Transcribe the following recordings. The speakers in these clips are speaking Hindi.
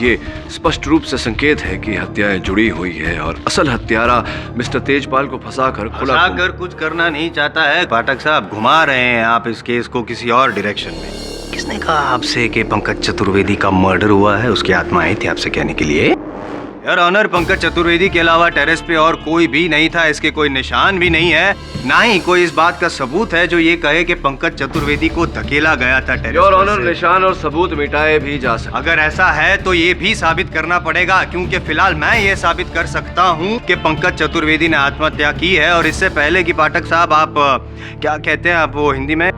ये स्पष्ट रूप से संकेत है कि हत्याएं जुड़ी हुई है और असल हत्यारा मिस्टर तेजपाल को फंसाकर कुछ करना नहीं चाहता है। पाठक साहब, घुमा रहे हैं आप इस केस को किसी और डायरेक्शन में। किसने कहा आपसे कि पंकज चतुर्वेदी का मर्डर हुआ है? उसकी आत्मा आई थी आपसे कहने के लिए। यार ऑनर, पंकज चतुर्वेदी के अलावा टेरेस पे और कोई भी नहीं था। इसके कोई निशान भी नहीं है, ना ही कोई इस बात का सबूत है जो ये कहे कि पंकज चतुर्वेदी को धकेला गया था टेरेस योर ऑनर, निशान और सबूत मिटाए भी जा सकते। अगर ऐसा है तो ये भी साबित करना पड़ेगा, क्योंकि फिलहाल मैं ये साबित कर सकता हूँ कि पंकज चतुर्वेदी ने आत्महत्या की है। और इससे पहले कि पाठक साहब, आप क्या कहते हैं आप वो हिंदी में?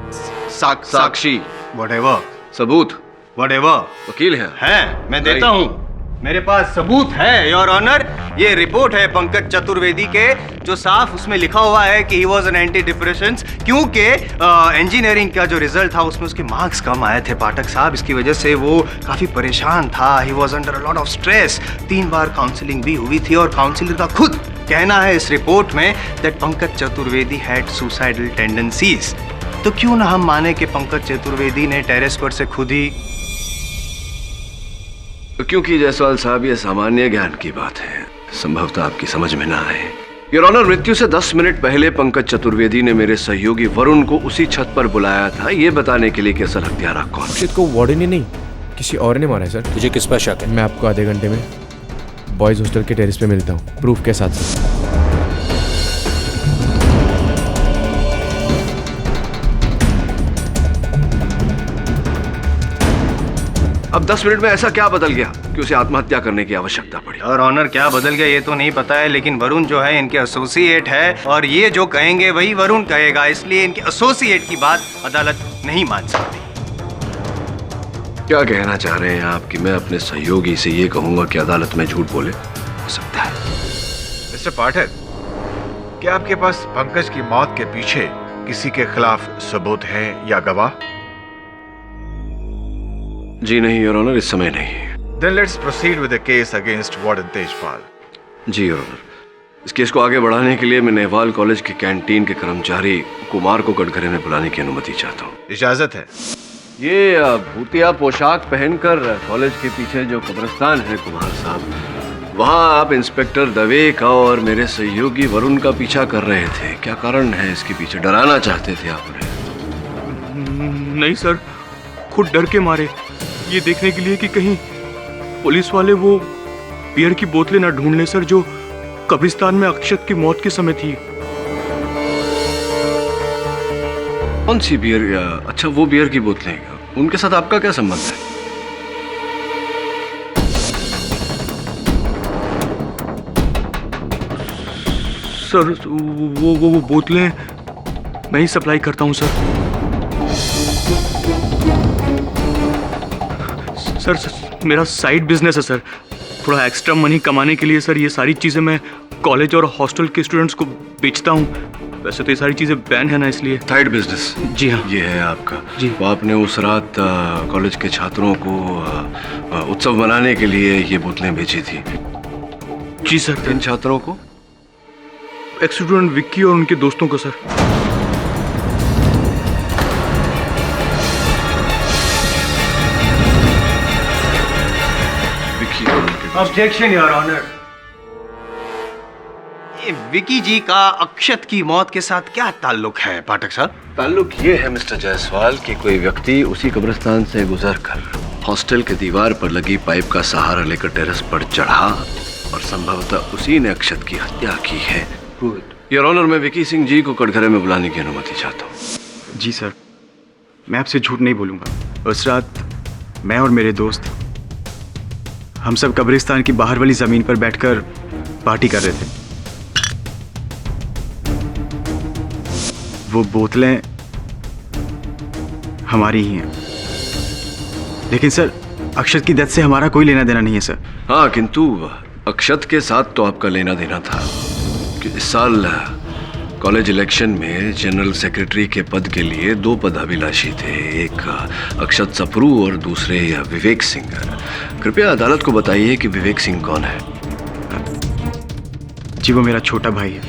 साक्षी, व्हाटएवर, सबूत, व्हाटएवर। वकील है मैं देता हूँ। मेरे पास सबूत है योर ऑनर। ये रिपोर्ट है पंकज चतुर्वेदी के, जो साफ उसमें लिखा हुआ है कि he was an anti depressions, क्योंकि इंजीनियरिंग का जो रिजल्ट था उसमें उसके मार्क्स कम आए थे पाठक साहब। इसकी वजह से वो काफी परेशान था। He was under a lot of stress. 3 bar counselling भी हुई थी और काउंसलर का खुद कहना है इस रिपोर्ट में that Pankaj Chaturvedi had suicidal tendencies. तो क्यों ना हम माने कि पंकज चतुर्वेदी ने टेरेस पर से खुद ही। क्योंकि जायसवाल साहब, ये सामान्य ज्ञान की बात है, संभवतः आपकी समझ में ना आए। योर ऑनर, मृत्यु से 10 मिनट पहले पंकज चतुर्वेदी ने मेरे सहयोगी वरुण को उसी छत पर बुलाया था, ये बताने के लिए कि असल हत्यारा कौन है। को वार्डन ने नहीं, किसी और ने मारा है सर। तुझे किस पर शक है? मैं आपको आधे घंटे में बॉयज हॉस्टल के टेरेस पे मिलता हूँ, प्रूफ के साथ। अब 10 मिनट में ऐसा क्या बदल गया कि उसे आत्महत्या करने की आवश्यकता पड़ी? और ऑनर, क्या बदल गया ये तो नहीं पता है, लेकिन वरुण जो है इनके एसोसिएट है और ये जो कहेंगे वही वरुण कहेगा, इसलिए इनके एसोसिएट की बात अदालत नहीं मान सकती। क्या कहना चाह रहे हैं आप कि मैं अपने सहयोगी से ये कहूंगा कि अदालत में झूठ बोले? हो सकता है। मिस्टर पाठक, क्या आपके पास पंकज की मौत के पीछे किसी के खिलाफ सबूत है या गवाह? जी नहीं योर ऑनर, इस समय नहीं। Then let's proceed with the case against Warden Tejpal. जी योर ऑनर, इस केस को आगे बढ़ाने के लिए मैं नेहवाल कॉलेज के कैंटीन के कर्मचारी कुमार को कटघरे में बुलाने की अनुमति चाहता हूँ। इजाजत है। ये भूतिया पोशाक पहनकर कॉलेज के पीछे जो कब्रिस्तान है कुमार साहब, वहाँ आप इंस्पेक्टर दवे का और मेरे सहयोगी वरुण का पीछा कर रहे थे। क्या कारण है इसके पीछे? डराना चाहते थे आप उन्हें? नहीं सर, खुद डर के मारे, ये देखने के लिए कि कहीं पुलिस वाले वो बियर की बोतलें ना ढूंढ लें सर, जो कब्रिस्तान में अक्षत की मौत के समय थी। कौन सी बियर? अच्छा, वो बियर की बोतलें, उनके साथ आपका क्या संबंध है? सर वो बोतलें मैं ही सप्लाई करता हूँ सर। सर मेरा साइड बिजनेस है सर, थोड़ा एक्स्ट्रा मनी कमाने के लिए सर ये सारी चीज़ें मैं कॉलेज और हॉस्टल के स्टूडेंट्स को बेचता हूँ। वैसे तो ये सारी चीज़ें बैन है ना, इसलिए। Side business? जी हाँ। ये है आपका? जी। तो आपने उस रात कॉलेज के छात्रों को उत्सव मनाने के लिए ये बोतलें बेची थी? जी सर। किन छात्रों को? एक्स स्टूडेंट विक्की और उनके दोस्तों को सर। Objection your honour. ये विकी जी का अक्षत की मौत के साथ क्या ताल्लुक है पाठक साहब? ताल्लुक ये है मिस्टर जायसवाल कि कोई व्यक्ति उसी कब्रिस्तान से गुजरकर हॉस्टल के दीवार पर लगी पाइप का सहारा लेकर टेरेस पर चढ़ा और संभवतः उसी ने अक्षत की हत्या की है। योर ऑनर, मैं विकी सिंह जी को कटघरे में बुलाने की अनुमति चाहता हूँ। जी सर, मैं आपसे झूठ नहीं बोलूँगा। उस रात मैं और मेरे दोस्त हम सब कब्रिस्तान की बाहर वाली ज़मीन पर बैठकर पार्टी कर रहे थे। वो बोतलें हमारी ही हैं, लेकिन सर अक्षत की डेथ से हमारा कोई लेना देना नहीं है सर। हाँ, किंतु अक्षत के साथ तो आपका लेना देना था कि इस साल कॉलेज इलेक्शन में जनरल सेक्रेटरी के पद के लिए 2 पदाभिलाषी थे, एक अक्षत सप्रू और दूसरे विवेक सिंह। कृपया अदालत को बताइए कि विवेक सिंह कौन है? जी वो मेरा छोटा भाई है।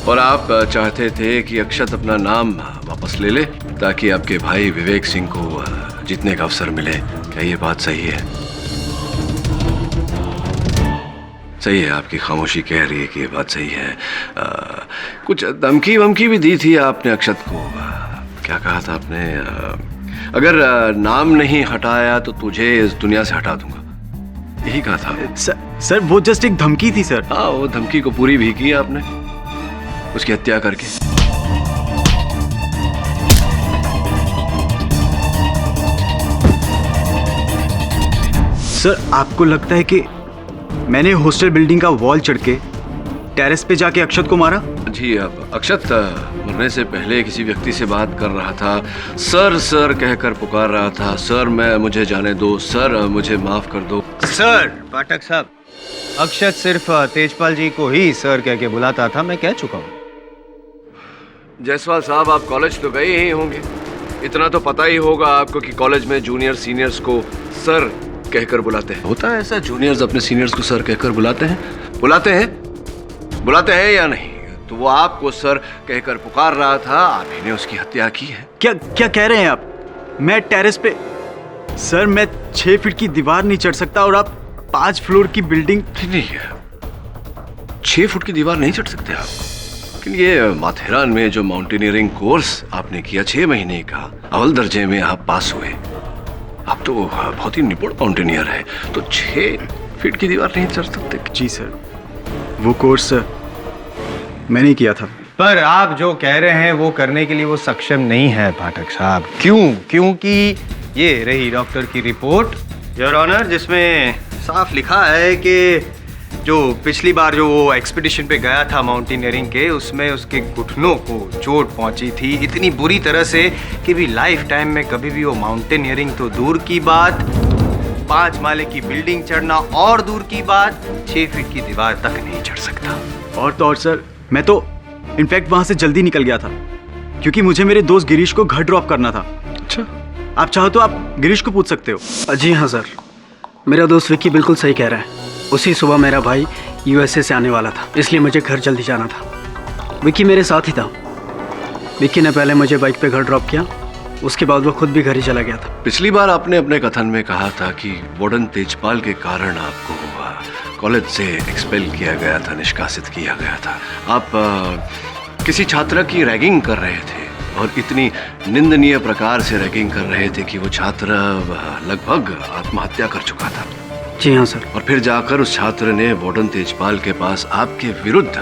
और आप चाहते थे कि अक्षत अपना नाम वापस ले ले ताकि आपके भाई विवेक सिंह को जीतने का अवसर मिले। क्या ये बात सही है? सही है, आपकी खामोशी कह रही है कि ये बात सही है। कुछ धमकी वमकी भी दी थी आपने अक्षत को। क्या कहा था आपने? अगर नाम नहीं हटाया तो तुझे इस दुनिया से हटा दूंगा, यही कहा था। सर वो जस्ट एक धमकी थी सर। हाँ, वो धमकी को पूरी भी की आपने उसकी हत्या करके। सर आपको लगता है कि मैंने हॉस्टल बिल्डिंग का वॉल चढ़ के टेरेस पे जाके अक्षत को मारा? जी, अब अक्षत मरने से पहले किसी व्यक्ति से बात कर रहा था, सर सर कहकर पुकार रहा था, सर मुझे जाने दो, सर मुझे माफ कर दो। सर पाठक साहब, अक्षत सिर्फ तेजपाल जी को ही सर कह के बुलाता था, मैं कह चुका हूँ। जायसवाल साहब, आप कॉलेज तो गए ही होंगे, इतना तो पता ही होगा आपको कि कॉलेज में जूनियर सीनियर्स को सर कहकर बुलाते हैं। होता है ऐसा, जूनियर्स अपने सीनियर्स को सर कहकर बुलाते हैं? बुलाते हैं या नहीं? तो वो आपको सर कहकर पुकार रहा था, आप ही ने उसकी हत्या की है। क्या कह रहे हैं आप? मैं टेरेस पे सर, मैं 6 फीट की दीवार नहीं चढ़ सकता और आप 5 फ्लोर की बिल्डिंग। नहीं, 6 फुट की दीवार नहीं चढ़ सकते आप, लेकिन ये माथेरान में जो माउंटेनियरिंग कोर्स आपने किया 6 महीने का, अव्वल दर्जे में आप पास हुए, आप तो बहुत ही निपुण माउंटेनियर है, तो 6 फीट की दीवार नहीं चढ़ सकते? जी सर, वो कोर्स मैंने किया था। पर आप जो कह रहे हैं वो करने के लिए वो सक्षम नहीं है पाठक साहब। क्योंकि ये रही डॉक्टर की रिपोर्ट योर ऑनर, जिसमें साफ लिखा है कि जो पिछली बार जो वो एक्सपीडिशन पे गया था माउंटेनियरिंग के, उसमें उसके घुटनों को चोट पहुंची थी इतनी बुरी तरह से कि भी लाइफ टाइम में कभी भी वो माउंटेनियरिंग तो दूर की बात, 5 माले की बिल्डिंग चढ़ना और दूर की बात, 6 फीट की दीवार तक नहीं चढ़ सकता। और तो और सर, मैं तो इनफैक्ट वहां से जल्दी निकल गया था क्योंकि मुझे मेरे दोस्त गिरीश को घर ड्रॉप करना था। अच्छा, आप चाहो तो आप गिरीश को पूछ सकते हो। जी हाँ सर, मेरा दोस्त विक्की बिल्कुल सही कह रहा है। उसी सुबह मेरा भाई यूएसए से आने वाला था, इसलिए मुझे घर जल्दी जाना था। विक्की मेरे साथ ही था। विक्की ने पहले मुझे बाइक पे घर ड्रॉप किया, उसके बाद वो खुद भी घर ही चला गया था। पिछली बार आपने अपने कथन में कहा था कि वार्डन तेजपाल के कारण आपको कॉलेज से एक्सपेल किया गया था, निष्कासित किया गया था। आप किसी छात्रा की रैगिंग कर रहे थे और इतनी निंदनीय प्रकार से रैगिंग कर रहे थे कि वो छात्र लगभग आत्महत्या कर चुका था। जी हाँ सर। और फिर जाकर उस छात्र ने वार्डन तेजपाल के पास आपके विरुद्ध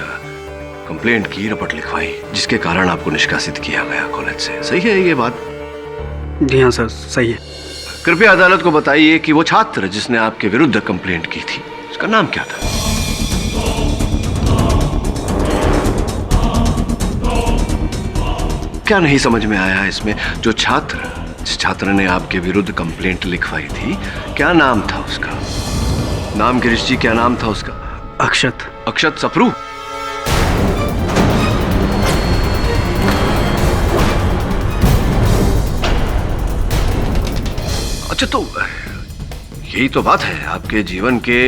कंप्लेंट की, रिपोर्ट लिखवाई, जिसके कारण आपको निष्कासित किया गया कॉलेज से। सही है ये बात? जी हाँ सर, सही है। कृपया अदालत को बताइए कि वो छात्र जिसने आपके विरुद्ध कंप्लेंट की थी, उसका नाम क्या था? क्या नहीं समझ में आया इसमें? जिस छात्र ने आपके विरुद्ध कंप्लेंट लिखवाई थी, क्या नाम था उसका? नाम गिरीश जी, क्या नाम था उसका? अक्षत सप्रू। अच्छा, तो यही तो बात है, आपके जीवन के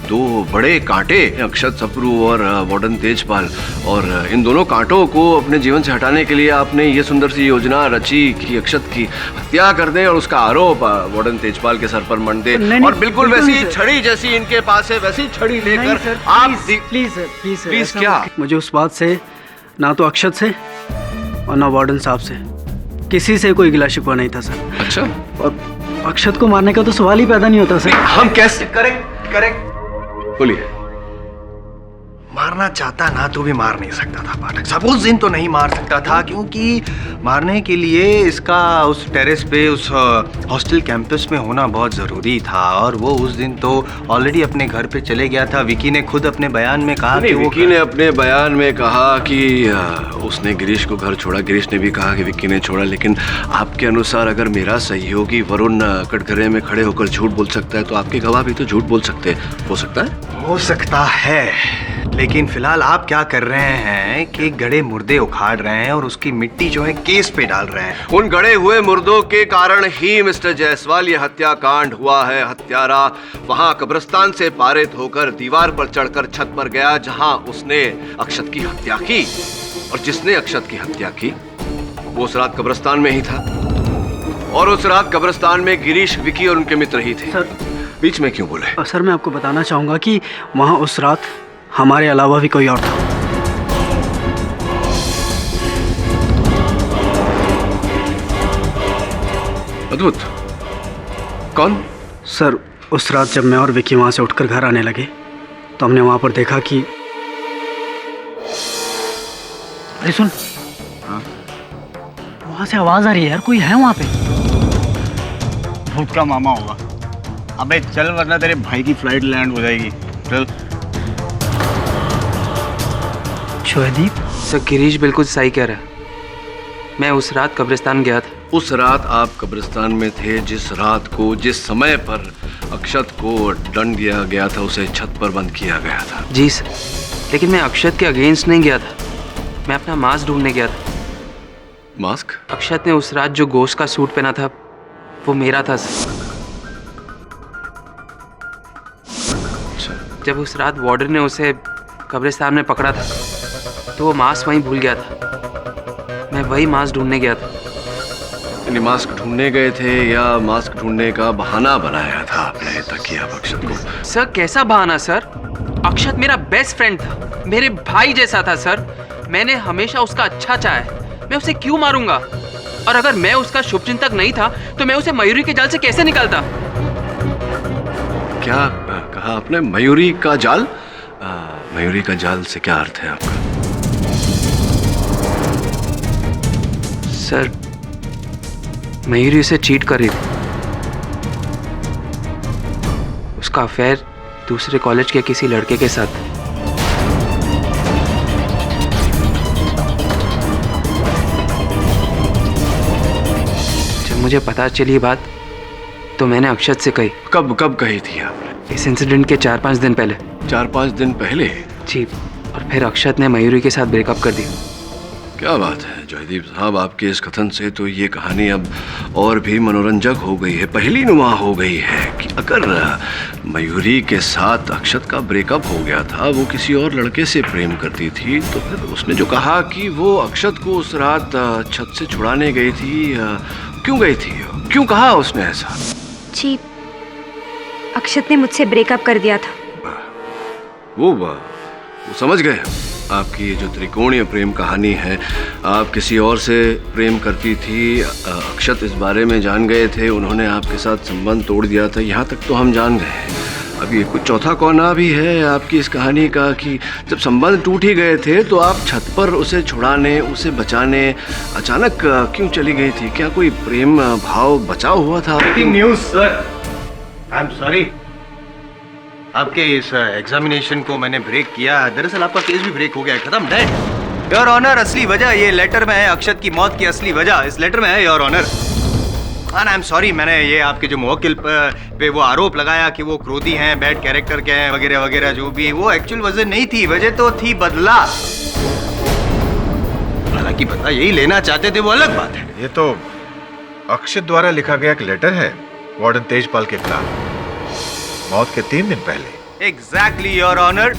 2 बड़े कांटे, अक्षत सप्रू और वार्डन तेजपाल, और इन दोनों कांटों को अपने जीवन से हटाने के लिए आपने ये सुंदर सी योजना रची कि अक्षत की हत्या कर दें और उसका आरोप वार्डन तेजपाल के सर पर मंड दें। और बिल्कुल वैसी छड़ी जैसी इनके पास है, वैसी छड़ी लेकर आप प्लीज क्या? मुझे उस बात से, ना तो अक्षत से और ना वार्डन साहब से, किसी से कोई गिला शिकवा नहीं था सर। अच्छा, और अक्षत को मारने का तो सवाल ही पैदा नहीं होता सर। हम कैसे? करेक्ट बोलिए। मारना चाहता ना तो भी मार नहीं सकता था पाठक साहब, उस दिन तो नहीं मार सकता था, क्योंकि मारने के लिए इसका उस टेरेस पे, उस हॉस्टल कैंपस में होना बहुत ज़रूरी था। और वो उस दिन तो ऑलरेडी अपने घर पे चले गया था। विकी ने खुद अपने बयान में कहा कि विकी ने अपने बयान में कहा कि उसने गिरीश को घर छोड़ा। गिरीश ने भी कहा कि विक्की ने छोड़ा, लेकिन आपके अनुसार अगर मेरा सहयोगी वरुण कटघरे में खड़े होकर झूठ बोल सकता है तो आपके गवाह भी तो झूठ बोल सकते हैं। हो सकता है, लेकिन फिलहाल आप क्या कर रहे हैं कि गड़े मुर्दे उखाड़ रहे हैं और उसकी मिट्टी जो है केस पे डाल रहे हैं। उन गड़े हुए मुर्दों के कारण ही मिस्टर जायसवाल ये हत्याकांड हुआ है। हत्यारा वहां कब्रिस्तान से पारित होकर दीवार पर चढ़कर छत पर गया जहां उसने अक्षत की हत्या की, और जिसने अक्षत की हत्या की वो उस रात कब्रिस्तान में ही था, और उस रात कब्रिस्तान में गिरीश, विकी और उनके मित्र ही थे। बीच में क्यों बोले? सर मैं आपको बताना चाहूँगा कि वहाँ उस रात हमारे अलावा भी कोई और था। अद्भुत। कौन? सर उस रात जब मैं और विकी वहाँ से उठकर घर आने लगे तो हमने वहाँ पर देखा कि अरे सुन, वहाँ से आवाज़ आ रही है यार, कोई है वहाँ पे। भूत का मामा होगा। अबे चल वरना तेरे भाई की फ्लाइट लैंड हो जाएगी। चल। शोएदीप, सर गिरीश बिल्कुल सही कह रहा है। मैं उस रात कब्रिस्तान गया था। उस रात आप कब्रिस्तान में थे जिस रात को, जिस समय पर अक्षत को दंड दिया गया था, उसे छत पर बंद किया गया था। जी सर, लेकिन मैं अक्षत के अगेंस्ट नहीं गया था। मैं अपना मास्क ढूंढने गया था। मास्क? अक्षत ने उस रात जो गोश्त का सूट पहना था वो मेरा था सर। जब उस रात वार्डर ने उसे कब्रिस्तान में पकड़ा था तो वो मास्क वहीं भूल गया था। मैं वही मास्क ढूंढने गया था। यानी मास्क ढूंढने गए थे या मास्क ढूंढने का बहाना बनाया था आपने ताकि आप अक्षत को? सर कैसा बहाना सर? अक्षत मेरा बेस्ट फ्रेंड था, मेरे भाई जैसा था सर। मैंने हमेशा उसका अच्छा चाहा है, मैं उसे क्यों मारूंगा? और अगर मैं उसका शुभचिंतक नहीं था तो मैं उसे मयूरी के जाल से कैसे निकालता? क्या कहा आपने? मयूरी का जाल? मयूरी का जाल से क्या अर्थ है आपका? सर मयूरी उसे चीट कर रही थी। उसका अफेयर दूसरे कॉलेज के किसी लड़के के साथ। जब मुझे पता चली बात तो मैंने अक्षत से कही। कब कही थी आपने? इस इंसिडेंट के 4-5 दिन पहले। 4-5 दिन पहले? जी, और फिर अक्षत ने मयूरी के साथ ब्रेकअप कर दिया। क्या बात है जयदीप साहब, आपके इस कथन से तो ये कहानी अब और भी मनोरंजक हो गई है, पहली नुमा हो गई है कि अगर मयूरी के साथ अक्षत का ब्रेकअप हो गया था, वो किसी और लड़के से प्रेम करती थी, तो फिर उसने जो कहा कि वो अक्षत को उस रात छत से छुड़ाने गई थी, क्यों गई थी? क्यों कहा उसने ऐसा? जी, अक्षत ने मुझसे ब्रेकअप कर दिया था। वो समझ गए आपकी ये जो त्रिकोणीय प्रेम कहानी है। आप किसी और से प्रेम करती थी, अक्षत इस बारे में जान गए थे, उन्होंने आपके साथ संबंध तोड़ दिया था, यहाँ तक तो हम जान गए। अब ये कुछ चौथा कोना भी है आपकी इस कहानी का कि जब संबंध टूट ही गए थे तो आप छत पर उसे छुड़ाने, उसे बचाने अचानक क्यों चली गई थी? क्या कोई प्रेम भाव बचा हुआ था? Breaking news sir, I am sorry. आपके इस एग्जामिनेशन को मैंने ब्रेक किया। दरअसल आपका केस भी ब्रेक हो गया है, खत्म, डेड। योर ऑनर, असली वजह ये लेटर में है। अक्षत की मौत की असली वजह इस लेटर में है your honour. I am sorry, मैंने ये आपके जो मुवक्किल पे वो आरोप लगाया कि वो क्रोधी हैं, बैड कैरेक्टर के हैं वगैरह वगैरह, जो भी वो एक्चुअल वजह नहीं थी। वजह तो थी बदला। हालांकि बदला यही लेना चाहते थे, वो अलग बात है। ये तो अक्षत द्वारा लिखा गया एक लेटर है वार्डन तेजपाल के खिलाफ, मौत के 3 दिन पहले। Exactly your honour.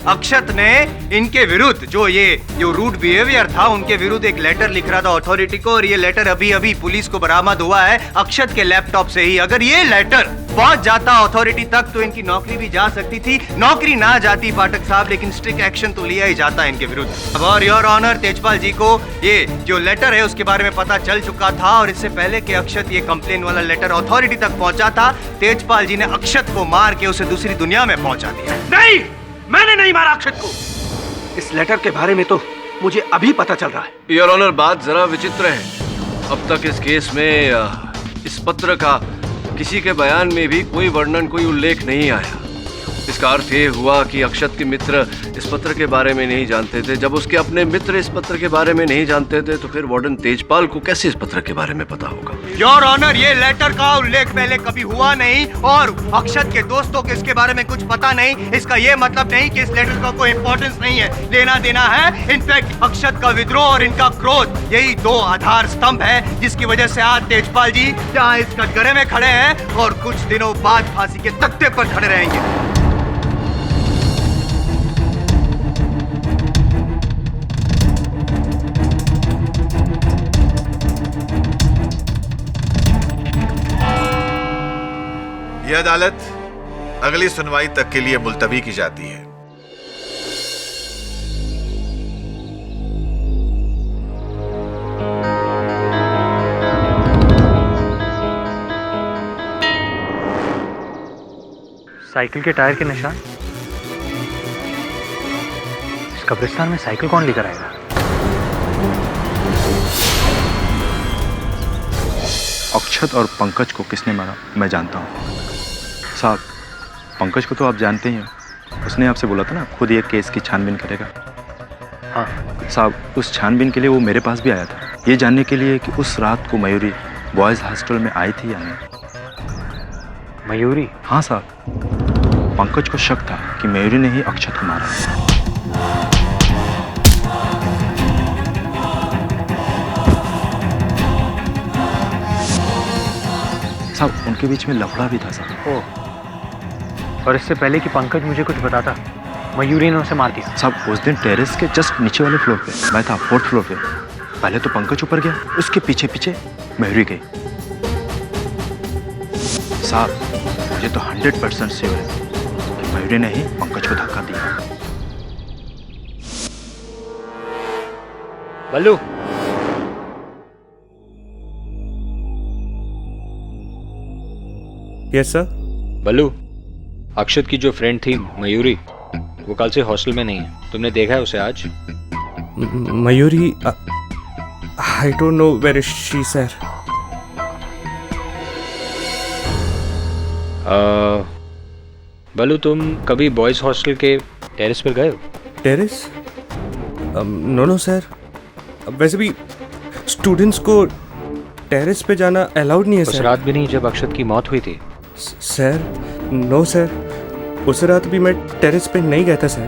अक्षत ने इनके विरुद्ध जो रूड बिहेवियर था उनके विरुद्ध एक लेटर लिख रहा था अथॉरिटी को, और ये लेटर अभी अभी पुलिस को बरामद हुआ है अक्षत के लैपटॉप से ही। अगर ये लेटर पहुंच जाता अथॉरिटी तक तो इनकी नौकरी भी जा सकती थी। नौकरी ना जाती पाठक साहब, लेकिन स्ट्रिक्ट एक्शन तो लिया ही जाता इनके विरुद्ध। और योर ऑनर, तेजपाल जी को ये जो लेटर है उसके बारे में पता चल चुका था, और इससे पहले कि अक्षत ये कंप्लेन वाला लेटर अथॉरिटी तक पहुंचा था, तेजपाल जी ने अक्षत को मार के उसे दूसरी दुनिया में पहुंचा दिया। नहीं, मैंने नहीं मारा अक्षत को। इस लेटर के बारे में तो मुझे अभी पता चल रहा है। योर ऑनर, बात जरा विचित्र है। अब तक इस केस में इस पत्र का किसी के बयान में भी कोई वर्णन, कोई उल्लेख नहीं आया। इसका अर्थ ये हुआ कि अक्षत के मित्र इस पत्र के बारे में नहीं जानते थे। जब उसके अपने मित्र इस पत्र के बारे में नहीं जानते थे तो फिर वार्डन तेजपाल को कैसे इस पत्र के बारे में पता होगा? योर ऑनर, ये लेटर का उल्लेख पहले कभी हुआ नहीं, और अक्षत के दोस्तों को इसके बारे में कुछ पता नहीं। इसका ये मतलब नहीं कि इस लेटर का कोई इंपॉर्टेंस नहीं है, लेना देना है। इनफैक्ट अक्षत का विद्रोह और इनका क्रोध, यही 2 आधार स्तंभ है जिसकी वजह से आज तेजपाल जी यहाँ इस कटघरे में खड़े हैं और कुछ दिनों बाद फांसी के तख्ते पर खड़े रहेंगे। यह अदालत अगली सुनवाई तक के लिए मुलतवी की जाती है। साइकिल के टायर के निशान। इस कब्रिस्तान में साइकिल कौन लेकर आएगा? अक्षत और पंकज को किसने मारा मैं जानता हूँ साहब। पंकज को तो आप जानते ही हैं, उसने आपसे बोला था ना खुद ये केस की छानबीन करेगा। हाँ साहब, उस छानबीन के लिए वो मेरे पास भी आया था, ये जानने के लिए कि उस रात को मयूरी बॉयज़ हॉस्टल में आई थी या नहीं। मयूरी? हाँ साहब, पंकज को शक था कि मयूरी ने ही अक्षत को मारा। साहब, उनके बीच में लफड़ा भी था साहब। ओह, और इससे पहले कि पंकज मुझे कुछ बताता, मयूरी ने उसे मार दिया। साहब, उस दिन टेरेस के जस्ट नीचे वाले फ्लोर पे मैं था, 4th फ्लोर पे। पहले तो पंकज ऊपर गया, उसके पीछे पीछे मयूरी गई। साहब, मुझे तो 100% श्योर है कि मयूरी ने ही पंकज को धक्का दिया। बल्लू, यस सर। बल्लू, अक्षत की जो फ्रेंड थी मयूरी, वो कल से हॉस्टल में नहीं है। तुमने देखा है उसे आज? Mayuri, I don't know where is she sir. Ballu, तुम कभी बॉयज़ हॉस्टल के टेरेस पर गए हो? टेरेस? No sir. वैसे भी स्टूडेंट्स को टेरेस पे जाना अलाउड नहीं है उस सर। रात भी नहीं जब अक्षत की मौत हुई थी? सर, नो सर, उस रात भी मैं टेरेस पे नहीं गया था सर।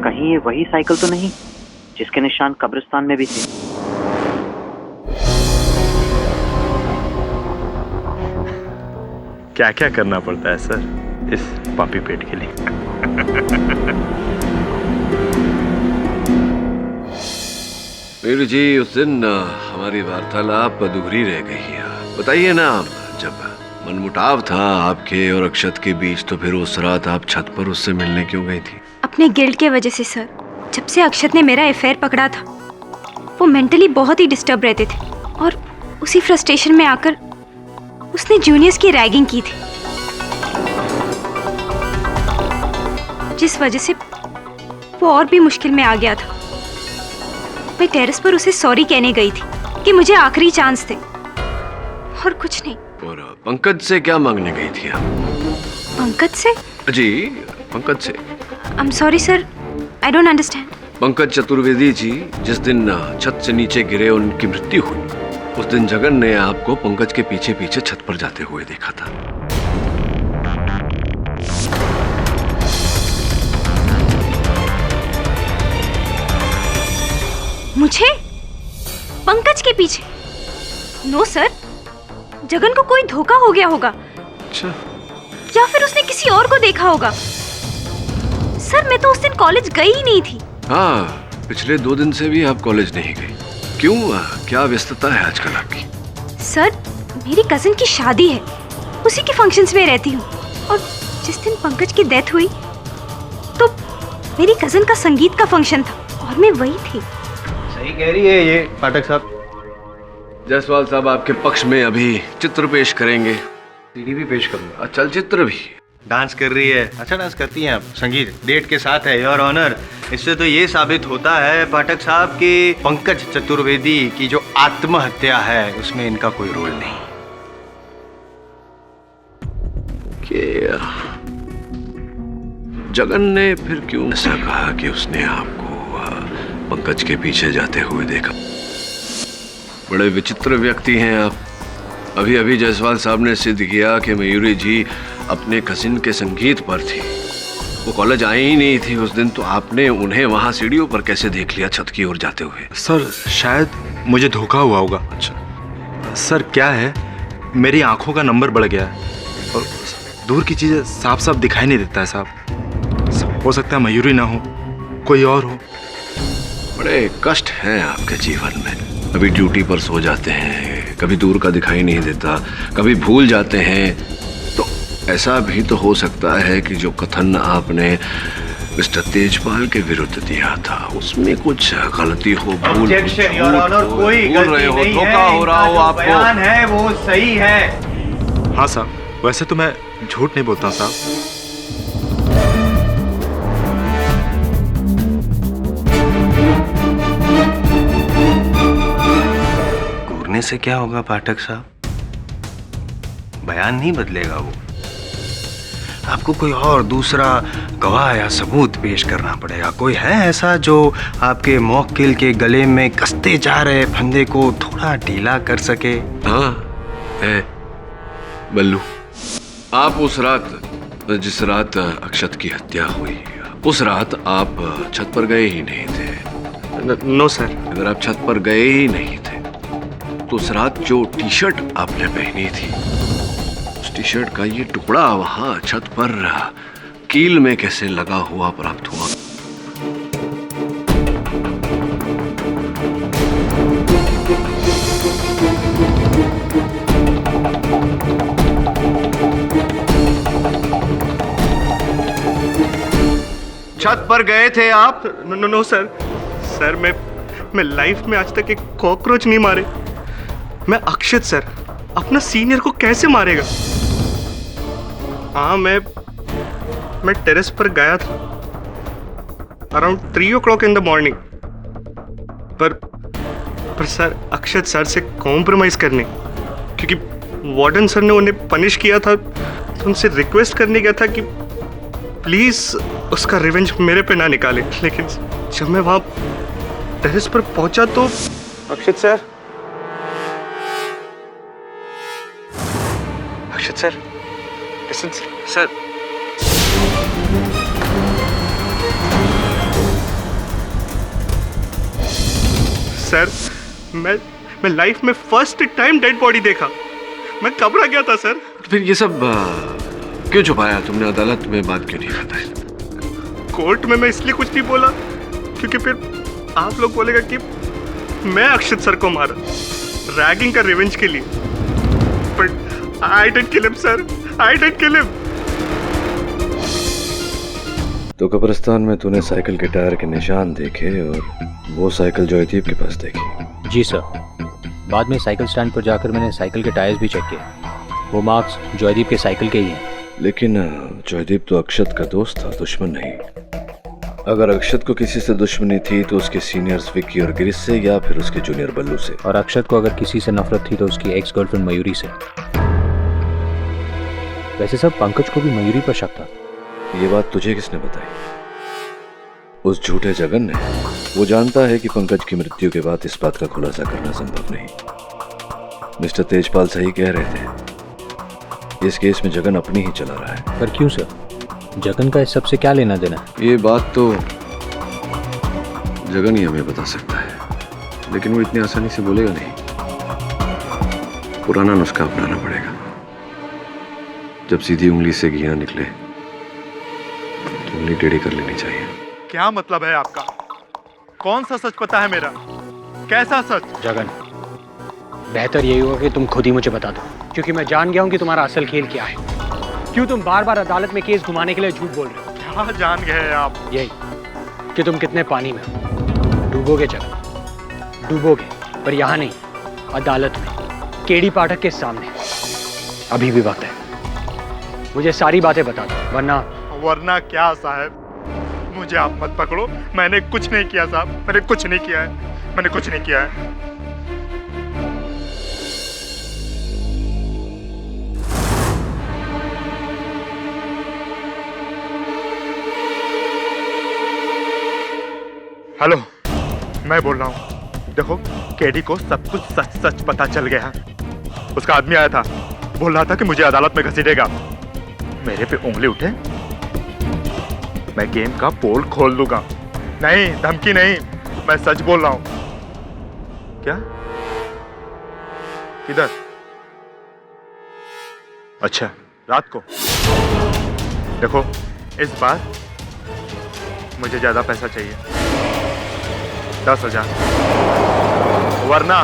कहीं ये वही साइकिल तो नहीं जिसके निशान कब्रिस्तान में भी थे? क्या क्या करना पड़ता है सर इस पापी पेट के लिए। मयूरी जी, उस दिन हमारी वार्तालाप अधूरी रह गई है। बताइए ना, जब मनमुटाव था आपके और अक्षत के बीच, तो फिर उस रात आप छत पर उससे मिलने क्यों गई थी? अपने गिल्ट के वजह से सर। जब से अक्षत ने मेरा अफेयर पकड़ा था, वो मेंटली बहुत ही डिस्टर्ब रहते थे, और उसी फ्रस्ट्रेशन में आकर उसने जूनियर्स की रैगिंग की थी, जिस वजह से वो और भी मुश्किल में आ गया था। मैं टेरेस पर उसे सॉरी कहने गई थी कि मुझे आखिरी चांस थे, और कुछ नहीं। और पंकज से क्या मांगने गई थी आप? पंकज से? जी, पंकज से। I am sorry sir, I don't understand. Pankaj Chaturvedi ji, जिस दिन छत से नीचे गिरे उनकी मृत्यु हुई, उस दिन जगन ने आपको पंकज के पीछे पीछे छत पर जाते हुए देखा था। मुझे? पंकज के पीछे? नो सर, जगन को कोई धोखा हो गया होगा। अच्छा। या फिर उसने किसी और को देखा होगा। सर, मैं तो उस दिन कॉलेज गई ही नहीं थी। हाँ, पिछले 2 दिन से भी आप कॉलेज नहीं गई। क्यों, क्या व्यस्तता है आजकल आपकी? सर, मेरी कजिन की शादी है, उसी के फंक्शंस में रहती हूँ, और जिस दिन पंकज की डेथ हुई तो मेरी कजिन का संगीत का फंक्शन था, और मैं वही थी। सही कह रही है ये पाठक साहब। जायसवाल साहब आपके पक्ष में अभी चित्र पेश करेंगे। सीडी भी पेश करूंगा। चलचित्र भी। डांस कर रही है, अच्छा डांस करती हैं आप। संगीत डेट के साथ है, योर ऑनर। इससे तो ये साबित होता है पाठक साहब कि पंकज चतुर्वेदी की जो आत्महत्या है उसमें इनका कोई रोल नहीं। कि जगन ने फिर क्यों ऐसा कहा कि उसने आपको पंकज के पीछे जाते हुए देखा? बड़े विचित्र व्यक्ति हैं आप। अभी अभी जायसवाल साहब ने सिद्ध किया कि मयूरी जी अपने कजिन के संगीत पर थी। वो कॉलेज आई ही नहीं थी उस दिन, तो आपने उन्हें वहां सीढ़ियों पर कैसे देख लिया छत की ओर जाते हुए? सर, शायद मुझे धोखा हुआ होगा। अच्छा सर, क्या है, मेरी आंखों का नंबर बढ़ गया है और दूर की चीजें साफ साफ दिखाई नहीं देता है साहब। हो सकता है मयूरी ना हो, कोई और हो। बड़े कष्ट हैं आपके जीवन में। कभी ड्यूटी पर सो जाते हैं, कभी दूर का दिखाई नहीं देता, कभी भूल जाते हैं। तो ऐसा भी तो हो सकता है कि जो कथन आपने मिस्टर तेजपाल के विरुद्ध दिया था उसमें कुछ गलती हो, भूल Objection, Your Honor, कोई भूल रहे गलती हो, नहीं धोखा है। हो रहा हो इनका जो आपको। बयान है वो सही है। हाँ साहब, वैसे तो मैं झूठ नहीं बोलता साहब। घूरने से क्या होगा पाठक साहब? बयान नहीं बदलेगा वो। आपको कोई और दूसरा गवाह या सबूत पेश करना पड़ेगा। कोई है ऐसा जो आपके मौकिल के गले में कसते जा रहे फंदे को थोड़ा ढीला कर सके? हाँ है बल्लू। आप उस रात, जिस रात अक्षत की हत्या हुई, उस रात आप छत पर गए ही नहीं थे। No sir. अगर आप छत पर गए ही नहीं थे तो उस रात जो टी शर्ट आपने पहनी थी, उस टी शर्ट का ये टुकड़ा वहां छत पर कील में कैसे लगा हुआ प्राप्त हुआ? छत पर गए थे आप? No sir. सर मैं लाइफ में आज तक एक कॉकरोच नहीं मारे। मैं अक्षत सर, अपना सीनियर को कैसे मारेगा? हाँ, मैं टेरेस पर गया था around 3 o'clock in the morning, पर सर अक्षत सर से कॉम्प्रोमाइज करने, क्योंकि वार्डन सर ने उन्हें पनिश किया था, तो उनसे रिक्वेस्ट करने गया था कि प्लीज उसका रिवेंज मेरे पे ना निकाले। लेकिन जब मैं वहां टेरेस पर पहुंचा तो अक्षत सर लिसन सर, सर मैं लाइफ में फर्स्ट टाइम डेड बॉडी देखा। मैं घबरा गया था सर। फिर ये सब क्यों छुपाया तुमने? अदालत में बात क्यों नहीं बताई? कोर्ट में मैं इसलिए कुछ नहीं बोला क्योंकि फिर आप लोग बोलेगा कि मैं अक्षत सर को मारा रैगिंग का रिवेंज के लिए। But I didn't kill him sir, I didn't kill him. तो कब्रिस्तान में तूने साइकिल के टायर के निशान देखे और वो साइकिल जॉयदीप के पास देखी? जी सर। बाद में साइकिल स्टैंड पर जाकर मैंने साइकिल के टायर्स भी चेक किए। वो मार्क्स जॉयदीप के साइकिल के ही हैं। लेकिन जॉयदीप तो अक्षत का दोस्त था, दुश्मन नहीं। अगर अक्षत को किसी से दुश्मनी थी तो उसके सीनियर्स विक्की और गिरीश से, या फिर उसके जूनियर बल्लू से। और अक्षत को अगर किसी से नफरत थी तो उसकी एक्स गर्लफ्रेंड मयूरी से। वैसे सब पंकज को भी मयूरी पर शक था। ये बात तुझे किसने बताई? उस झूठे जगन ने। वो जानता है कि पंकज की मृत्यु के बाद इस बात का खुलासा करना संभव नहीं। मिस्टर तेजपाल सही कह रहे थे, इस केस में जगन अपनी ही चला रहा है। पर क्यों सर? जगन का इस सब से क्या लेना देना? ये बात तो जगन ही हमें बता सकता है, लेकिन वो इतनी आसानी से बोलेगा नहीं। पुराना नुस्खा अपनाना पड़ेगा। जब सीधी उंगली से घी ना निकले तो उंगली टेढ़ी कर लेनी चाहिए। क्या मतलब है आपका? कौन सा सच पता है मेरा? कैसा सच? जगन, बेहतर यही होगा कि तुम खुद ही मुझे बता दो, क्योंकि मैं जान गया हूं कि तुम्हारा असल खेल क्या है। क्यों तुम बार बार अदालत में केस घुमाने के लिए झूठ बोल रहे हो? क्या जान गए आप? यही कि तुम कितने पानी में हो। डूबोगे जगन, डूबोगे, पर यहाँ नहीं, अदालत में, केडी पाठक के सामने। अभी भी वक्त है, मुझे सारी बातें बता दो, वरना क्या साहब? मुझे आप मत पकड़ो, मैंने कुछ नहीं किया साहब, मैंने कुछ नहीं किया है, मैंने कुछ नहीं किया है। हेलो, मैं बोल रहा हूँ। देखो, केडी को सब कुछ सच सच पता चल गया है। उसका आदमी आया था, बोल रहा था कि मुझे अदालत में घसीटेगा। मेरे पे उंगली उठे, मैं गेम का पोल खोल दूंगा। नहीं, धमकी नहीं, मैं सच बोल रहा हूं। क्या? किधर? अच्छा, रात को। देखो, इस बार मुझे ज़्यादा पैसा चाहिए, 10,000, वरना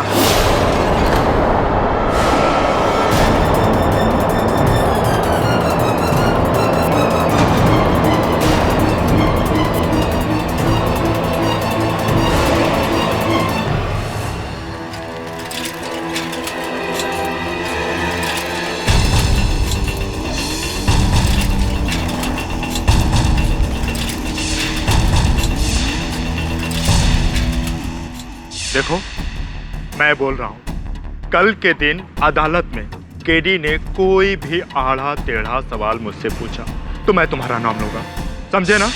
देखो, मैं बोल रहा हूं, कल के दिन अदालत में केडी ने कोई भी आड़ा टेढ़ा सवाल मुझसे पूछा तो मैं तुम्हारा नाम लूंगा, समझे ना?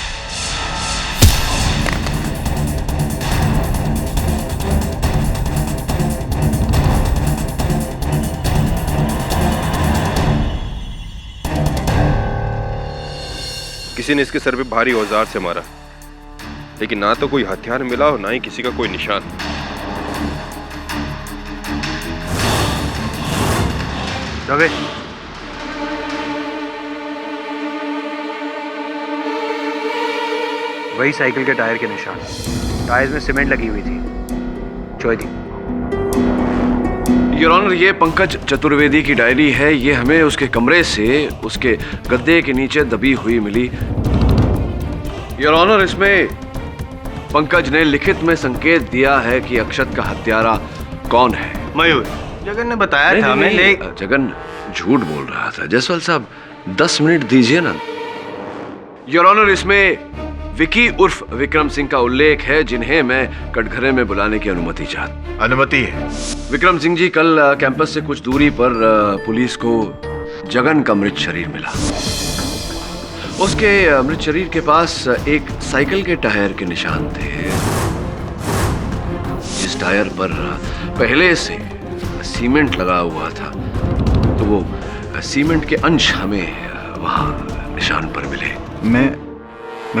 किसी ने इसके सर पे भारी औजार से मारा, लेकिन ना तो कोई हथियार मिला और ना ही किसी का कोई निशान। रवे, वही साइकिल के टायर के निशान, टायर्स में सीमेंट लगी हुई थी। चौधरी, योर ऑनर, ये पंकज चतुर्वेदी की डायरी है। ये हमें उसके कमरे से उसके गद्दे के नीचे दबी हुई मिली। योर ऑनर, इसमें पंकज ने लिखित में संकेत दिया है कि अक्षत का हत्यारा कौन है। मयूर, जगन ने बताया था हमें। जगन झूठ बोल रहा था। जायसवाल साहब, 10 मिनट दीजिए ना। योर ऑनर, इसमें विकी उर्फ विक्रम सिंह का उल्लेख है, जिन्हें मैं कटघरे में बुलाने की अनुमति है। विक्रम सिंह जी, कल कैंपस से कुछ दूरी पर पुलिस को जगन का मृत शरीर मिला। उसके मृत शरीर के पास एक साइकिल के टायर के निशान थे। जिस टायर पर पहले से सीमेंट लगा हुआ था, तो वो सीमेंट के अंश हमें वहां निशान पर मिले। मैं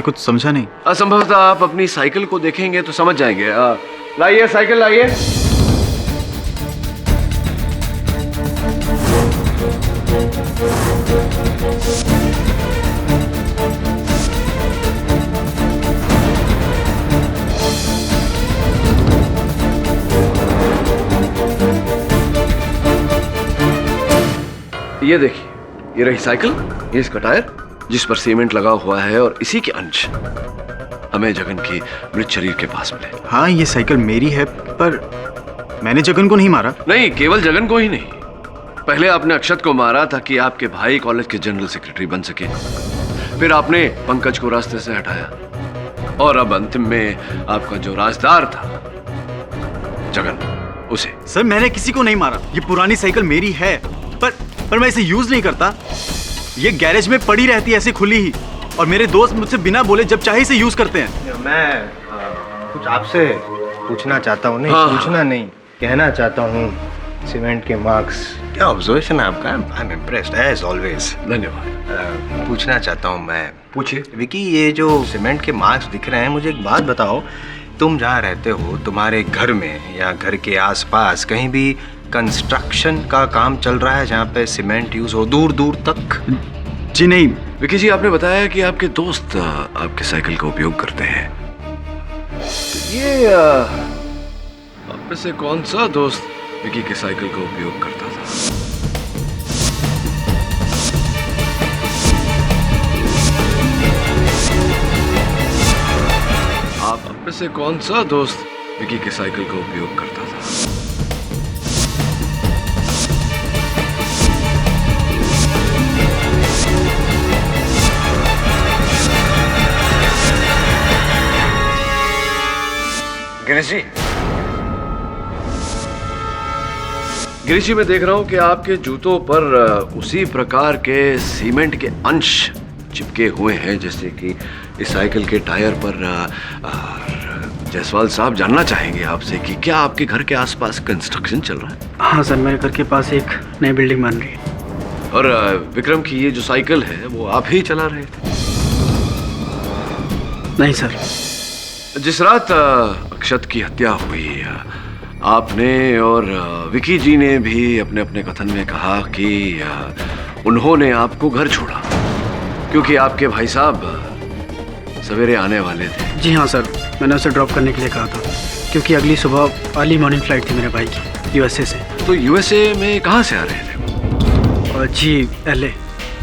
कुछ समझा नहीं। असंभवतः आप अपनी साइकिल को देखेंगे तो समझ जाएंगे। लाइए साइकिल, लाइए। ये देखिए, ये रही साइकिल, ये इसका टायर जिस पर सीमेंट लगा हुआ है, और इसी के अंश हमें जगन की मृत शरीर के पास मिले। हाँ, ये साइकिल मेरी है, पर मैंने जगन को नहीं मारा। नहीं, केवल जगन को ही नहीं, पहले आपने अक्षत को मारा ताकि आपके भाई कॉलेज के जनरल सेक्रेटरी बन सके। फिर आपने पंकज को रास्ते से हटाया, और अब अंतिम में आपका जो राजदार था जगन, उसे। सर, मैंने किसी को नहीं मारा। ये पुरानी साइकिल मेरी है, पर मैं इसे यूज नहीं करता। ये गैरेज में पड़ी रहती है ऐसे खुली ही, और मेरे दोस्त मुझसे बिना बोले जब चाहे इसे यूज करते हैं। मैं कुछ आपसे पूछना चाहता हूँ। नहीं, पूछना नहीं, कहना चाहता हूँ। सीमेंट के मार्क्स, क्या ऑब्जर्वेशन है आपका? I am impressed as always. धन्यवाद। पूछना चाहता हूँ मैं। पूछिए। विकी, ये जो सीमेंट के मार्क्स दिख रहे हैं, मुझे एक बात बताओ, तुम जहाँ रहते हो, तुम्हारे घर में या घर के आसपास कहीं भी कंस्ट्रक्शन का काम चल रहा है जहाँ पे सीमेंट यूज हो दूर दूर तक? जी नहीं। विकी जी, आपने बताया कि आपके दोस्त आपके साइकिल का उपयोग करते हैं। ये आप में से कौन सा दोस्त विकी के साइकिल का उपयोग करता था? आप में से कौन सा दोस्त विकी के साइकिल का उपयोग करता था? गिरीश जी, मैं देख रहा हूं कि आपके जूतों पर उसी प्रकार के सीमेंट के अंश चिपके हुए हैं जैसे कि इस साइकिल के टायर पर। जायसवाल साहब, जानना चाहेंगे आपसे कि क्या आपके घर के आसपास कंस्ट्रक्शन चल रहा है? हाँ सर, मेरे घर के पास एक नई बिल्डिंग बन रही है। और विक्रम की ये जो साइकिल है, वो आप ही चला रहे थे? नहीं सर। जिस रात अक्षत की हत्या हुई, आपने और विकी जी ने भी अपने अपने कथन में कहा कि उन्होंने आपको घर छोड़ा क्योंकि आपके भाई साहब सवेरे आने वाले थे। जी हाँ सर, मैंने उसे ड्रॉप करने के लिए कहा था क्योंकि अगली सुबह अर्ली मॉर्निंग फ्लाइट थी मेरे भाई की यूएसए से। तो यूएसए में कहाँ से आ रहे थे? और जी एलए,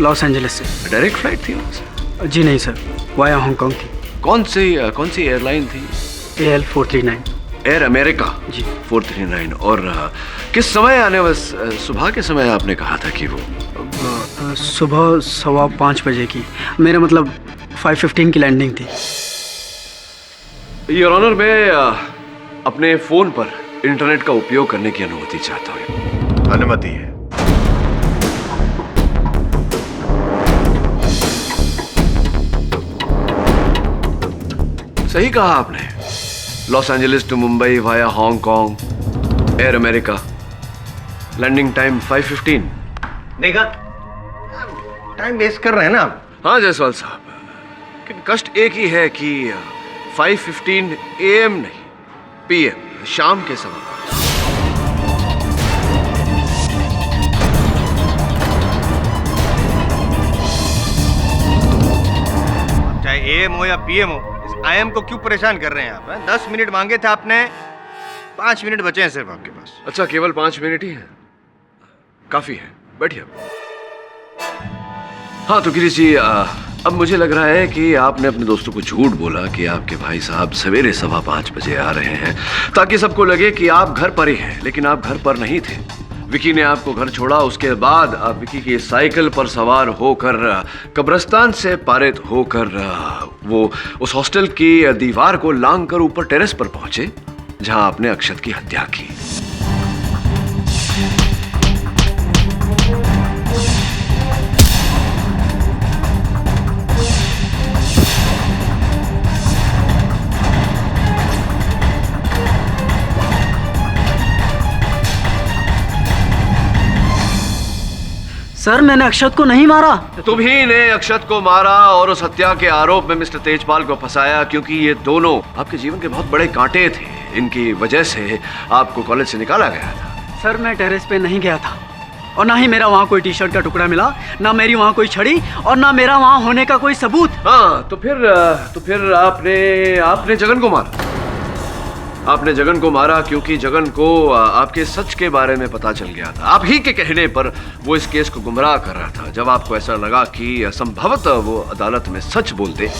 लॉस एंजलिस से। डायरेक्ट फ्लाइट थी वहाँ से? जी नहीं सर, वाया हांगकांग थी। कौन सी एयरलाइन थी? AL439। एयर अमेरिका जी 439। और किस समय आने बस सुबह के समय आपने कहा था कि वो? सुबह 5:15 बजे की, मेरा मतलब 5:15 की लैंडिंग थी। योर ऑनर, मैं अपने फोन पर इंटरनेट का उपयोग करने की अनुमति चाहता हूँ। अनुमति है। सही कहा आपने। Los Angeles to Mumbai via Hong Kong, Air America, landing time 5:15। देखा, टाइम वेस्ट कर रहे हैं ना आप। हाँ जायसवाल साहब, लेकिन कष्ट एक ही है कि 5:15 AM नहीं, PM, शाम के समय। चाहे AM हो या PM हो, IM को क्यों परेशान कर रहे हैं आप? 10 मिनट मांगे थे आपने, 5 मिनट बचे हैं सिर्फ आपके पास। अच्छा, केवल 5 मिनट ही है? काफी है, बैठिए। हाँ तो गिरीश जी, अब मुझे लग रहा है कि आपने अपने दोस्तों को झूठ बोला कि आपके भाई साहब सवेरे 5:15 बजे आ रहे हैं, ताकि सबको लगे कि आप घर पर ही हैं, लेकिन आप घर पर नहीं थे। विकी ने आपको घर छोड़ा, उसके बाद आप विकी की साइकिल पर सवार होकर कब्रिस्तान से पारित होकर वो उस हॉस्टल की दीवार को लांग कर ऊपर टेरेस पर पहुंचे जहां आपने अक्षत की हत्या की। सर मैंने अक्षत को नहीं मारा। तुम ही ने अक्षत को मारा और उस हत्या के आरोप में मिस्टर तेजपाल को फंसाया, क्योंकि ये दोनों आपके जीवन के बहुत बड़े कांटे थे। इनकी वजह से आपको कॉलेज से निकाला गया था। सर मैं टेरेस पे नहीं गया था और ना ही मेरा वहाँ कोई टी-शर्ट का टुकड़ा मिला, ना मेरी वहाँ कोई छड़ी और ना मेरा वहाँ होने का कोई सबूत। हाँ तो फिर आपने जगन को मारा। आपने जगन को मारा क्योंकि जगन को आपके सच के बारे में पता चल गया था। आप ही के कहने पर वो इस केस को गुमराह कर रहा था। जब आपको ऐसा लगा कि संभवतः वो अदालत में सच बोलते,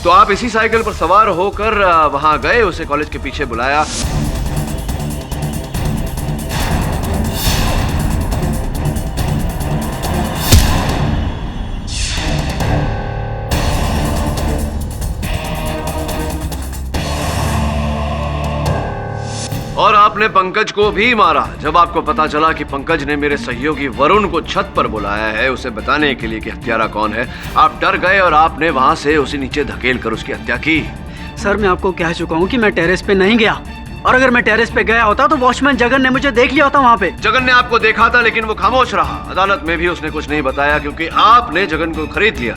तो आप इसी साइकिल पर सवार होकर वहां गए, उसे कॉलेज के पीछे बुलाया। और आपने पंकज को भी मारा। जब आपको पता चला कि पंकज ने मेरे सहयोगी वरुण को छत पर बुलाया है उसे बताने के लिए कि हत्यारा कौन है, आप डर गए और आपने वहां से उसे नीचे धकेल कर उसकी हत्या की। सर मैं आपको कह चुका हूँ कि मैं टेरेस पे नहीं गया, और अगर मैं टेरेस पे गया होता तो वॉचमैन जगन ने मुझे देख लिया होता वहाँ पे। जगन ने आपको देखा था, लेकिन वो खामोश रहा। अदालत में भी उसने कुछ नहीं बताया क्योंकि आपने जगन को खरीद लिया।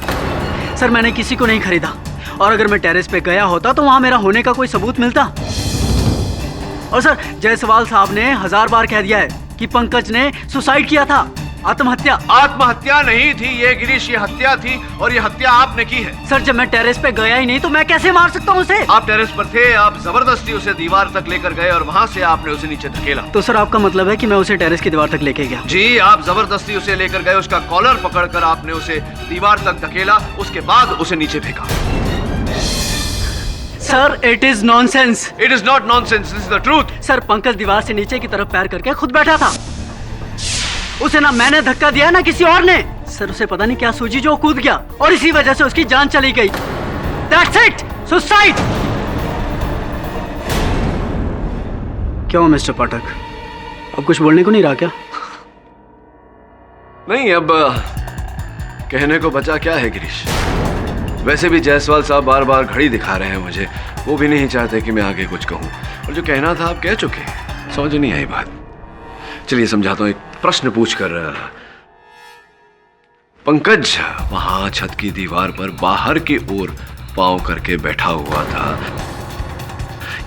सर मैंने किसी को नहीं खरीदा, और अगर मैं टेरेस पे गया होता तो वहाँ मेरा होने का कोई सबूत मिलता। और सर जायसवाल साहब ने 1000 बार कह दिया है कि पंकज ने सुसाइड किया था, आत्महत्या। आत्महत्या नहीं थी ये गिरीश, ये हत्या थी, और ये हत्या आपने की है। सर जब मैं टेरेस पे गया ही नहीं तो मैं कैसे मार सकता हूँ उसे? आप टेरेस पर थे, आप जबरदस्ती उसे दीवार तक लेकर गए और वहाँ से आपने उसे नीचे धकेला। तो सर आपका मतलब है कि मैं उसे टेरेस की दीवार तक लेके गया? जी, आप जबरदस्ती उसे लेकर गए, उसका कॉलर पकड़कर आपने उसे दीवार तक धकेला, उसके बाद उसे नीचे फेंका। Sir it is nonsense. It is not nonsense, this is the truth. Sir Pankaj दीवार से नीचे की तरफ पैर करके खुद बैठा था, उसे ना मैंने धक्का दिया ना किसी और ने। सर उसे पता नहीं क्या सूझी जो कूद गया और इसी वजह से उसकी जान चली गई। That's it, suicide. क्यों मिस्टर पाठक, अब कुछ बोलने को नहीं रहा क्या? नहीं, अब कहने को बचा क्या है गिरीश। वैसे भी जायसवाल साहब बार बार घड़ी दिखा रहे हैं मुझे, वो भी नहीं चाहते कि मैं आगे कुछ कहूं, और जो कहना था आप कह चुके, समझ नहीं आई बात। चलिए समझाता हूं। एक प्रश्न पूछकर, पंकज वहां छत की दीवार पर बाहर की ओर पांव करके बैठा हुआ था।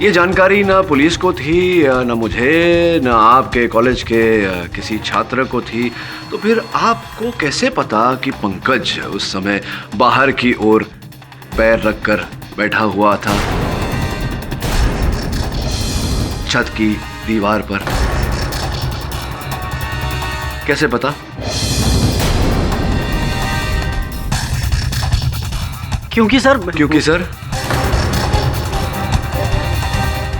ये जानकारी ना पुलिस को थी, ना मुझे, ना आपके कॉलेज के किसी छात्र को थी। तो फिर आपको कैसे पता कि पंकज उस समय बाहर की ओर पैर रखकर बैठा हुआ था छत की दीवार पर? कैसे पता? क्योंकि सर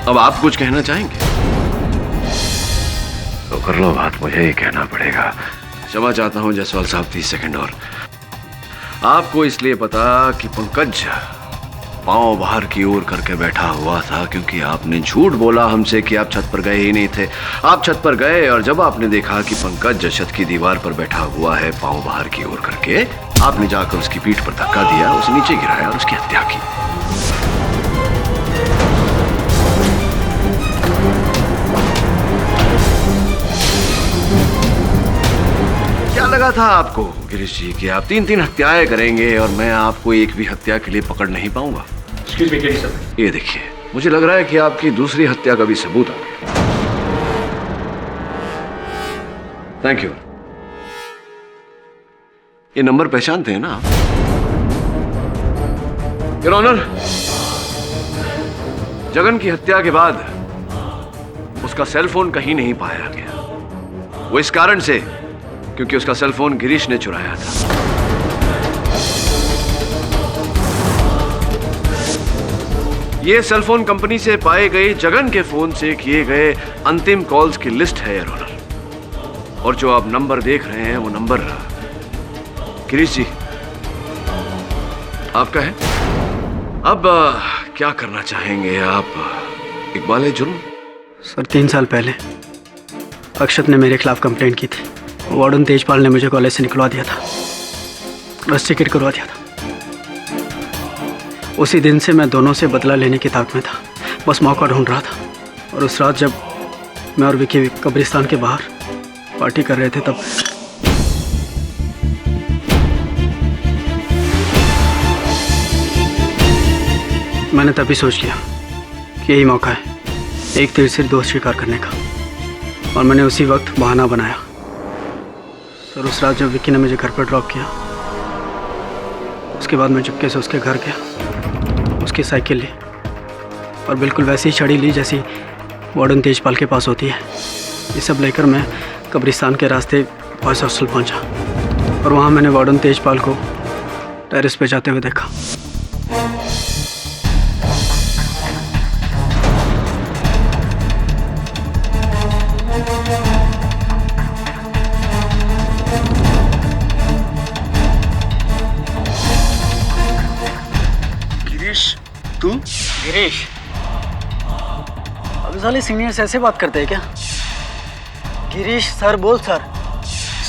अब आप कुछ कहना चाहेंगे तो कर लो बात, मुझे ही कहना पड़ेगा। क्षमा चाहता हूं जायसवाल साहब, 30 सेकंड और। आपको इसलिए पता कि पंकज पांव बाहर की ओर करके बैठा हुआ था क्योंकि आपने झूठ बोला हमसे कि आप छत पर गए ही नहीं थे। आप छत पर गए और जब आपने देखा कि पंकज छत की दीवार पर बैठा हुआ है पांव बाहर की ओर करके, आपने जाकर उसकी पीठ पर धक्का दिया, उसे नीचे गिराया और उसकी हत्या की। क्या लगा था आपको गिरीश जी कि आप 3-3 हत्याएं करेंगे और मैं आपको एक भी हत्या के लिए पकड़ नहीं पाऊंगा? ये देखिए, मुझे लग रहा है कि आपकी दूसरी हत्या का भी सबूत आ गया। Thank you. ये नंबर पहचानते हैं ना आप? योर ऑनर, जगन की हत्या के बाद उसका सेल फोन कहीं नहीं पाया गया। वो इस कारण से क्योंकि उसका सेल फोन गिरीश ने चुराया था। ये सेल फोन कंपनी से पाए गए जगन के फोन से किए गए अंतिम कॉल्स की लिस्ट है योर ऑनर। और जो आप नंबर देख रहे हैं वो नंबर गिरीश जी आपका है। अब क्या करना चाहेंगे आप? इकबाल जुर्म? सर 3 साल पहले अक्षत ने मेरे खिलाफ कंप्लेंट की थी। वार्डन तेजपाल ने मुझे कॉलेज से निकलवा दिया था, बस टिकट करवा दिया था। उसी दिन से मैं दोनों से बदला लेने की ताक में था, बस मौका ढूंढ रहा था। और उस रात जब मैं और विकी कब्रिस्तान के बाहर पार्टी कर रहे थे तब मैंने तभी सोच लिया कि यही मौका है एक तीर से दो शिकार करने का, और मैंने उसी वक्त बहाना बनाया। सर उस रात जब विक्की ने मुझे घर पर ड्रॉप किया, उसके बाद मैं चुपके से उसके घर गया, उसकी साइकिल ली और बिल्कुल वैसी छड़ी ली जैसी वार्डन तेजपाल के पास होती है। ये सब लेकर मैं कब्रिस्तान के रास्ते बॉयज हॉस्टल पहुंचा और वहाँ मैंने वार्डन तेजपाल को टेरेस पे जाते हुए देखा। तू? गिरीश, अभी साले सीनियर्स ऐसे बात करते हैं क्या? गिरीश सर बोल सर।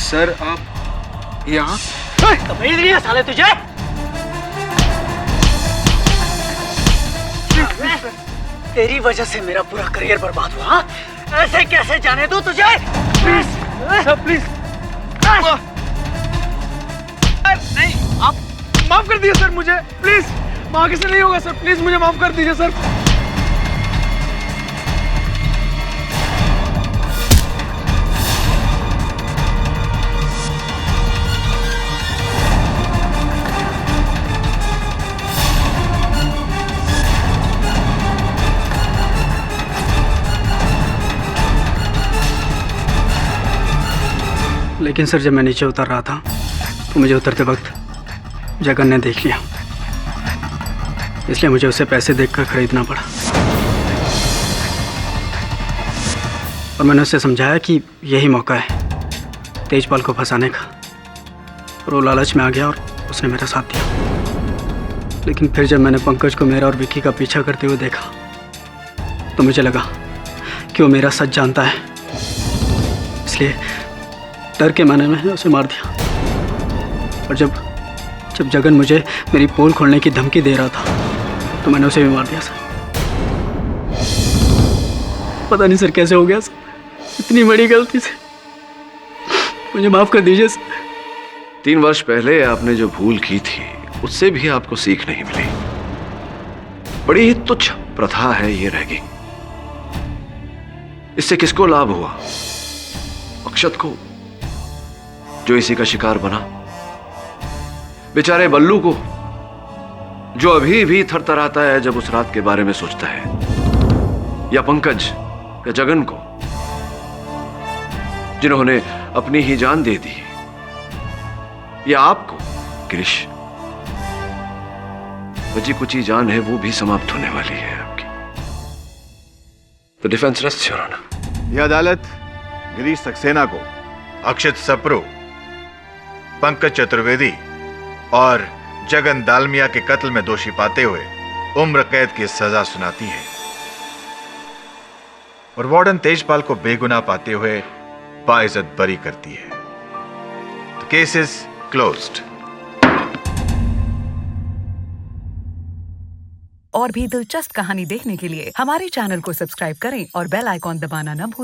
सर आप यहाँ? तमीज़ नहीं है साले तुझे? तेरी वजह से मेरा पूरा करियर बर्बाद हुआ। हाँ? ऐसे कैसे जाने दो तुझे? Please sir, please. नहीं, आप माफ कर दीजिए सर मुझे, प्लीज। आगे से नहीं होगा सर, प्लीज मुझे माफ कर दीजिए सर। लेकिन सर जब मैं नीचे उतर रहा था तो मुझे उतरते वक्त जगन ने देख लिया, इसलिए मुझे उसे पैसे देकर खरीदना पड़ा। और मैंने उससे समझाया कि यही मौका है तेजपाल को फंसाने का, और वो लालच में आ गया और उसने मेरा साथ दिया। लेकिन फिर जब मैंने पंकज को मेरा और विक्की का पीछा करते हुए देखा तो मुझे लगा कि वो मेरा सच जानता है, इसलिए डर के मैंने उसे मार दिया। और जब जगन मुझे मेरी पोल खोलने की धमकी दे रहा था तो मैंने उसे भी मार दिया सर। पता नहीं सर कैसे हो गया सर, इतनी बड़ी गलती से मुझे माफ कर दीजिए सर। 3 वर्ष पहले आपने जो भूल की थी उससे भी आपको सीख नहीं मिली। बड़ी ही तुच्छ प्रथा है ये रैगिंग। इससे किसको लाभ हुआ? अक्षत को, जो इसी का शिकार बना। बेचारे बल्लू को, जो अभी भी थरथराता है जब उस रात के बारे में सोचता है, या पंकज या जगन को, जिन्होंने अपनी ही जान दे दी, या आपको गिरीश? बची कुची जान है वो भी समाप्त होने वाली है आपकी। तो डिफेंस रेस्ट योर ऑनर। यह अदालत गिरीश सक्सेना को अक्षत सप्रू, पंकज चतुर्वेदी और जगन दालमिया के कत्ल में दोषी पाते हुए उम्र कैद की सजा सुनाती है और वार्डन तेजपाल को बेगुनाह पाते हुए बाइज्जत बरी करती है। The case is closed. और भी दिलचस्प कहानी देखने के लिए हमारे चैनल को सब्सक्राइब करें और बेल आइकॉन दबाना न भूलें।